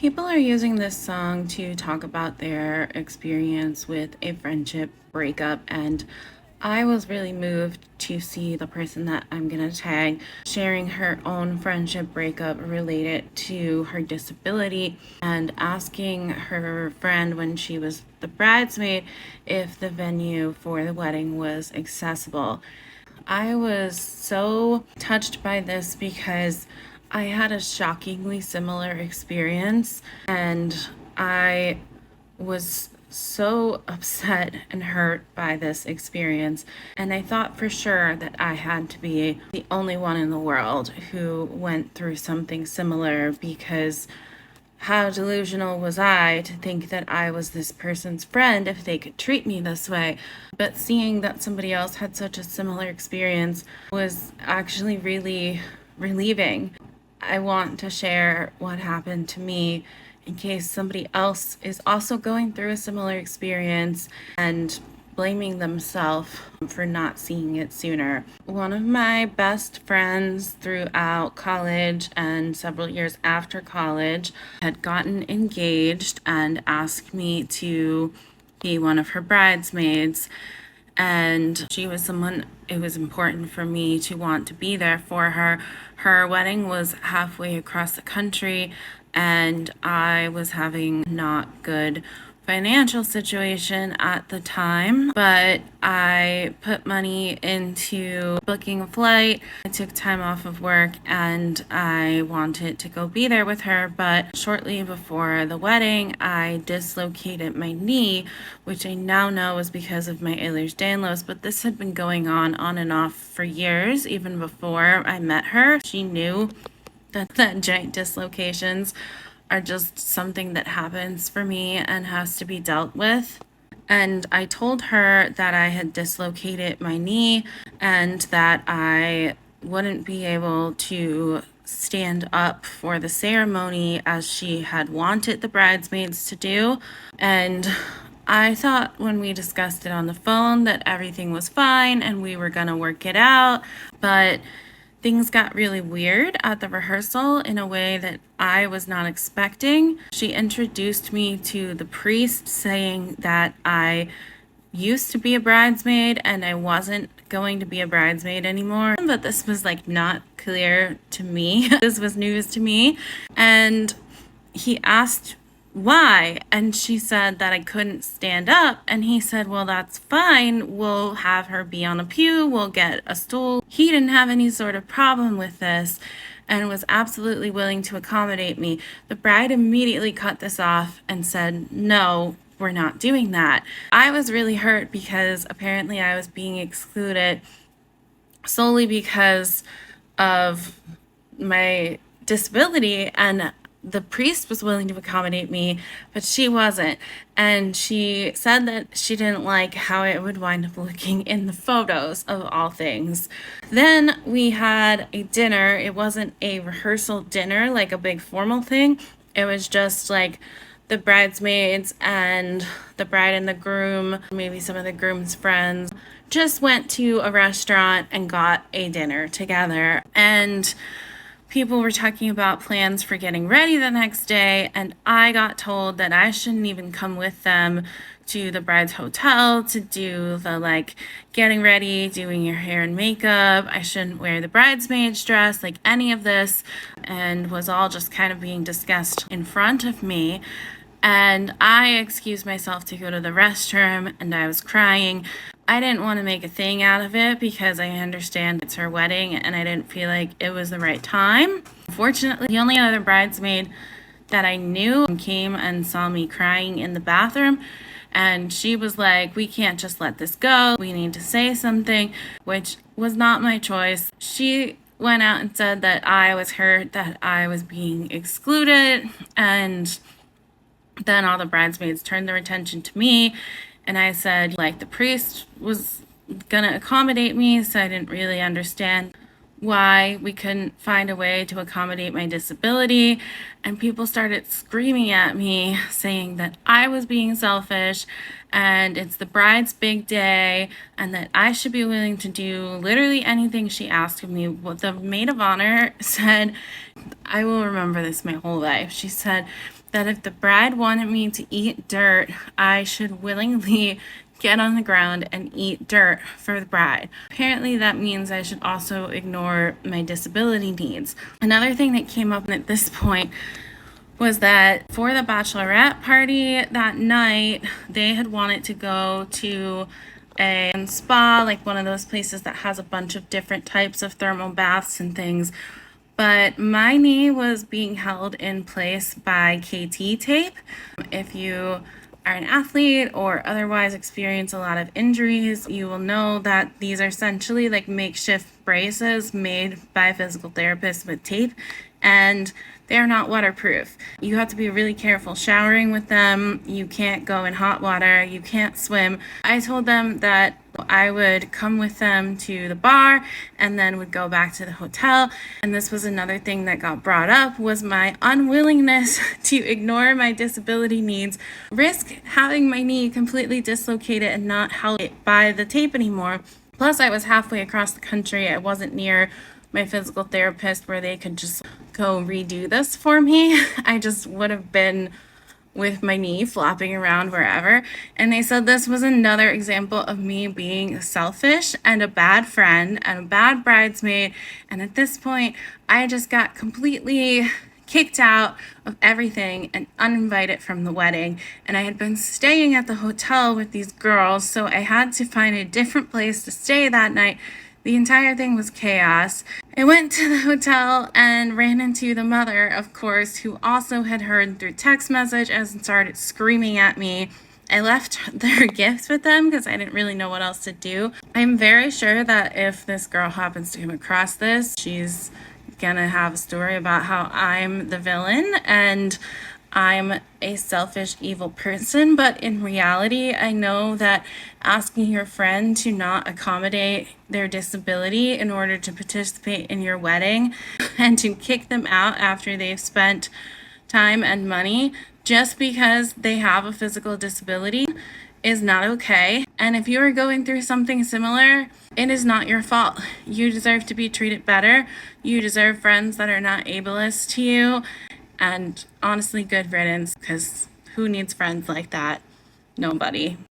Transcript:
People are using this song to talk about their experience with a friendship breakup, and I was really moved to see the person that I'm gonna tag sharing her own friendship breakup related to her disability and asking her friend when she was the bridesmaid if the venue for the wedding was accessible. I was so touched by this because I had a shockingly similar experience, and I was so upset and hurt by this experience. And I thought for sure that I had to be the only one in the world who went through something similar, because how delusional was I to think that I was this person's friend if they could treat me this way? But seeing that somebody else had such a similar experience was actually really relieving. I want to share what happened to me in case somebody else is also going through a similar experience and blaming themselves for not seeing it sooner. One of my best friends throughout college and several years after college had gotten engaged and asked me to be one of her bridesmaids. And she was someone it was important for me to want to be there for her. Her wedding was halfway across the country, and I was having not good financial situation at the time, but I put money into booking a flight. I took time off of work and I wanted to go be there with her, but shortly before the wedding, I dislocated my knee, which I now know was because of my Ehlers-Danlos, but this had been going on and off for years, even before I met her. She knew that joint dislocations are just something that happens for me and has to be dealt with. And I told her that I had dislocated my knee and that I wouldn't be able to stand up for the ceremony as she had wanted the bridesmaids to do. And I thought when we discussed it on the phone that everything was fine and we were gonna work it out, but things got really weird at the rehearsal in a way that I was not expecting. She introduced me to the priest, saying that I used to be a bridesmaid and I wasn't going to be a bridesmaid anymore. But this was not clear to me. This was news to me. And he asked why, and she said that I couldn't stand up, and he said, well, that's fine, we'll have her be on a pew, we'll get a stool. He didn't have any sort of problem with this and was absolutely willing to accommodate me. The bride immediately cut this off and said, no, we're not doing that. I was really hurt because apparently I was being excluded solely because of my disability, and the priest was willing to accommodate me, but she wasn't. And she said that she didn't like how it would wind up looking in the photos, of all things. Then we had a dinner. It wasn't a rehearsal dinner, like a big formal thing. It was just the bridesmaids and the bride and the groom, maybe some of the groom's friends, just went to a restaurant and got a dinner together. And people were talking about plans for getting ready the next day, and I got told that I shouldn't even come with them to the bride's hotel to do the getting ready, doing your hair and makeup. I shouldn't wear the bridesmaid's dress, any of this, and was all just kind of being discussed in front of me. And I excused myself to go to the restroom, and I was crying. I didn't want to make a thing out of it because I understand it's her wedding and I didn't feel like it was the right time. Fortunately, the only other bridesmaid that I knew came and saw me crying in the bathroom, and she was like, we can't just let this go. We need to say something, which was not my choice. She went out and said that I was hurt, that I was being excluded, and then all the bridesmaids turned their attention to me. And I said, the priest was gonna accommodate me, so I didn't really understand why we couldn't find a way to accommodate my disability. And people started screaming at me, saying that I was being selfish and it's the bride's big day and that I should be willing to do literally anything she asked of me. What the maid of honor said, I will remember this my whole life. She said that if the bride wanted me to eat dirt, I should willingly get on the ground and eat dirt for the bride. Apparently, that means I should also ignore my disability needs. Another thing that came up at this point was that for the bachelorette party that night, they had wanted to go to a spa, like one of those places that has a bunch of different types of thermal baths and things. But my knee was being held in place by KT tape. If you are an athlete or otherwise experience a lot of injuries, you will know that these are essentially like makeshift braces made by a physical therapist with tape, and they are not waterproof. You have to be really careful showering with them. You can't go in hot water. You can't swim. I told them that I would come with them to the bar and then would go back to the hotel. And this was another thing that got brought up, was my unwillingness to ignore my disability needs, risk having my knee completely dislocated and not held by the tape anymore. Plus, I was halfway across the country. I wasn't near my physical therapist where they could just go redo this for me. I just would have been with my knee flopping around wherever. And they said this was another example of me being selfish and a bad friend and a bad bridesmaid. And at this point, I just got completely kicked out of everything and uninvited from the wedding. And I had been staying at the hotel with these girls, so I had to find a different place to stay that night. The entire thing was chaos. I went to the hotel and ran into the mother, of course, who also had heard through text message and started screaming at me. I left their gifts with them because I didn't really know what else to do. I'm very sure that if this girl happens to come across this, she's gonna have a story about how I'm the villain and I'm a selfish, evil person. But in reality, I know that asking your friend to not accommodate their disability in order to participate in your wedding and to kick them out after they've spent time and money just because they have a physical disability is not okay. And if you are going through something similar, it is not your fault. You deserve to be treated better. You deserve friends that are not ableist to you. And honestly, good riddance, because who needs friends like that? Nobody.